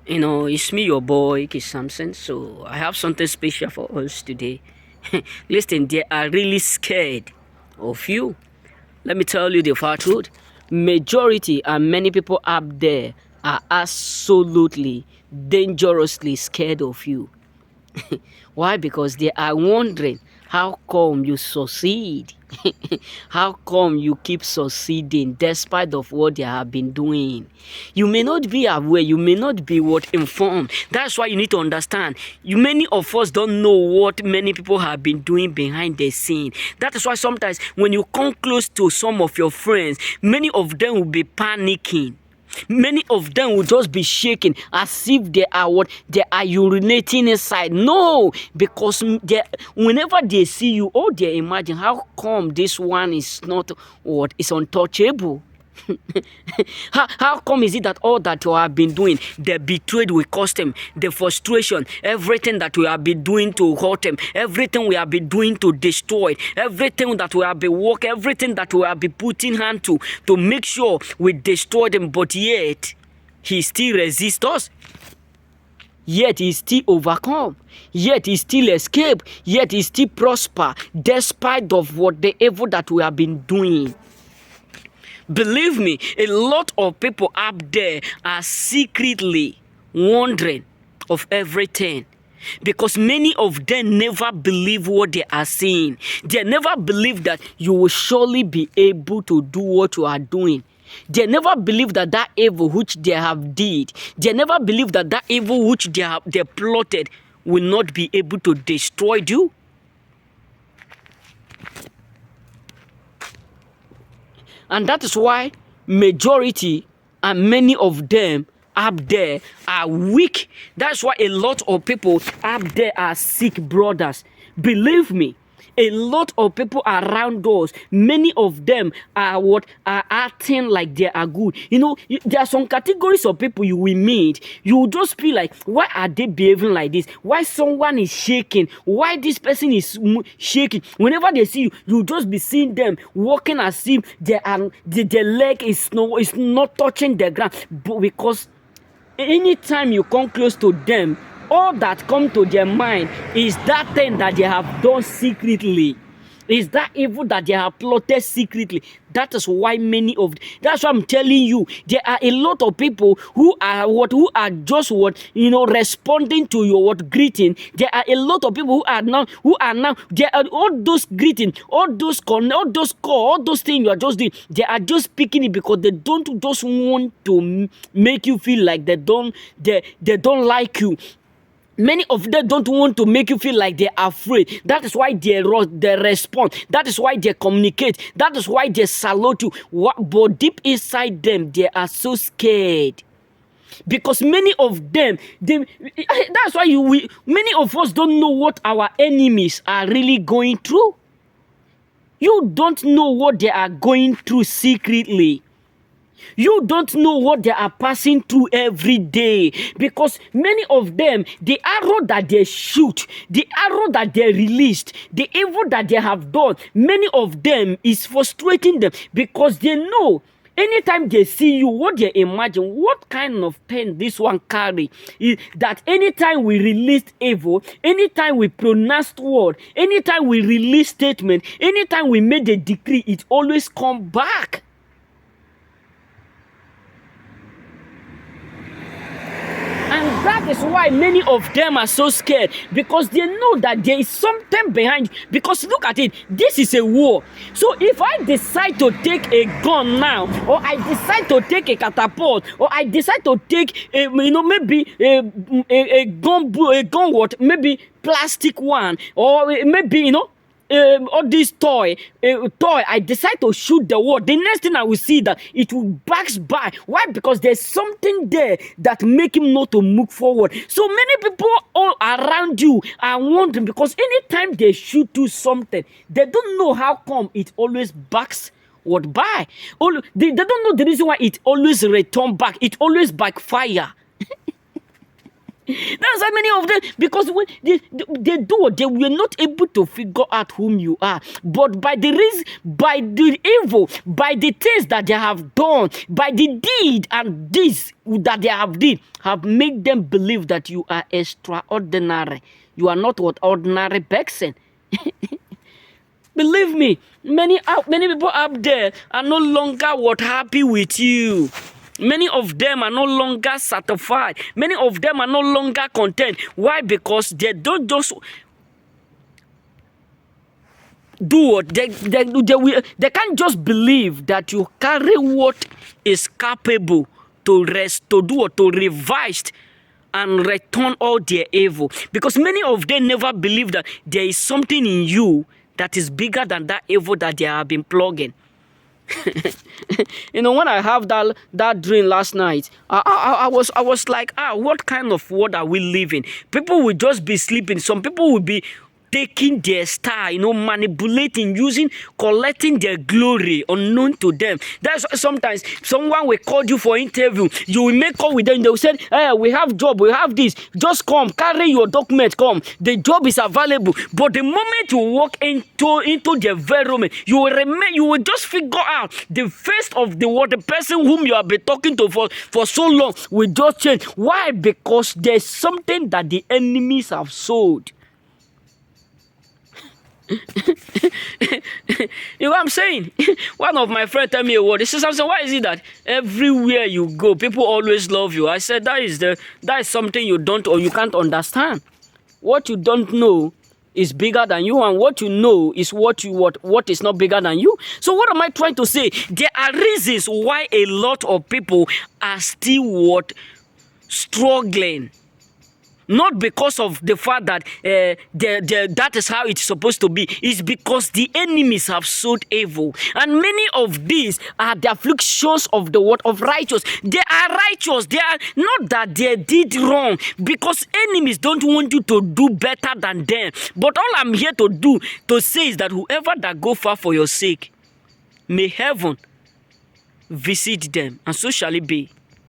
It's me, your boy, Kiss Samson. So I have something special for us today. Listen, they are really scared of you. Let me tell you the far truth. Majority and many people up there are absolutely dangerously scared of you. Why? Because they are wondering how come you succeed. How come you keep succeeding despite of what they have been doing? You may not be aware, you may not be what informed. That's why you need to understand. Many of us don't know what many people have been doing behind the scene. That is why sometimes when you come close to some of your friends, many of them will be panicking. Many of them will just be shaking as if they are urinating inside. No, because whenever they see you, oh, they imagine how come this one is not what is untouchable. how come is it that all that you have been doing, the betrayed will cost him, the frustration, everything that we have been doing to hurt him, everything we have been doing to destroy, everything that we have been working, everything that we have been putting hand to make sure we destroy them, but yet he still resists us. Yet he still overcome, yet he still escape, yet he still prosper, despite of what the evil that we have been doing. Believe me, a lot of people up there are secretly wondering of everything. Because many of them never believe what they are saying. They never believe that you will surely be able to do what you are doing. They never believe that evil which they have did, they never believe that evil which they plotted will not be able to destroy you. And that is why majority and many of them up there are weak. That's why a lot of people up there are sick brothers. Believe me, a lot of people around us, many of them are acting like they are good. There are some categories of people you will meet. You will just feel like, why are they behaving like this? Why someone is shaking? Why this person is shaking? Whenever they see you, you'll just be seeing them walking as if their leg is not touching the ground. But because anytime you come close to them, all that come to their mind is that thing that they have done secretly. Is that evil that they have plotted secretly. That is why that's why I'm telling you, there are a lot of people who are just responding to your greeting. There are a lot of people who are now there are all those greeting, all those call, all those things you are just doing. They are just speaking it because they don't just want to make you feel like they don't like you. Many of them don't want to make you feel like they're afraid. That is why they respond. That is why they communicate. That is why they salute you. But deep inside them, they are so scared. Because many of them, that's why many of us don't know what our enemies are really going through. You don't know what they are going through secretly. You don't know what they are passing through every day, because many of them, the arrow that they shoot, the arrow that they released, the evil that they have done, many of them is frustrating them because they know anytime they see you, what they imagine, what kind of pen this one carry, is that anytime we release evil, anytime we pronounce word, anytime we release statement, anytime we made a decree, it always come back. And that is why many of them are so scared, because they know that there is something behind. Because look at it, this is a war. So if I decide to take a gun now, or I decide to take a catapult, or I decide to take maybe a gun, maybe plastic one, or maybe all this toy, I decide to shoot the wall. The next thing I will see that it will backs by. Why? Because there's something there that make him not to move forward. So many people all around you are wondering, because anytime they shoot to something, they don't know how come it always backs by. They don't know the reason why it always return back. It always backfire. That's how many of them, because when they do what they were not able to figure out whom you are. But by the reason, by the evil, by the things that they have done, by the deed and this that they have did, have made them believe that you are extraordinary. You are not what ordinary person. Believe me, many people up there are no longer what happy with you. Many of them are no longer satisfied. Many of them are no longer content. Why? Because they don't just do what they can't just believe that you carry what is capable to do or to revise and return all their evil. Because many of them never believe that there is something in you that is bigger than that evil that they have been plugging. You know, when I have that dream last night, I was like, what kind of world are we living? People will just be sleeping. Some people will be taking their star, manipulating, collecting their glory unknown to them. That's sometimes someone will call you for interview. You will make call with them. They will say, hey, we have job, we have this. Just come, carry your document, come. The job is available. But the moment you walk into the environment, you will just figure out the face of the person whom you have been talking to for so long will just change. Why? Because there's something that the enemies have sold. You know what I'm saying? One of my friends tell me a word. He says, Samson, why is it that everywhere you go, people always love you? I said, that is something you don't or you can't understand. What you don't know is bigger than you, and what you know is what is not bigger than you. So what am I trying to say? There are reasons why a lot of people are still struggling. Not because of the fact that that is how it's supposed to be. It's because the enemies have sowed evil. And many of these are the afflictions of the word of righteous. They are righteous. They are not that they did wrong. Because enemies don't want you to do better than them. But all I'm here to say is that whoever that go far for your sake, may heaven visit them. And so shall it be.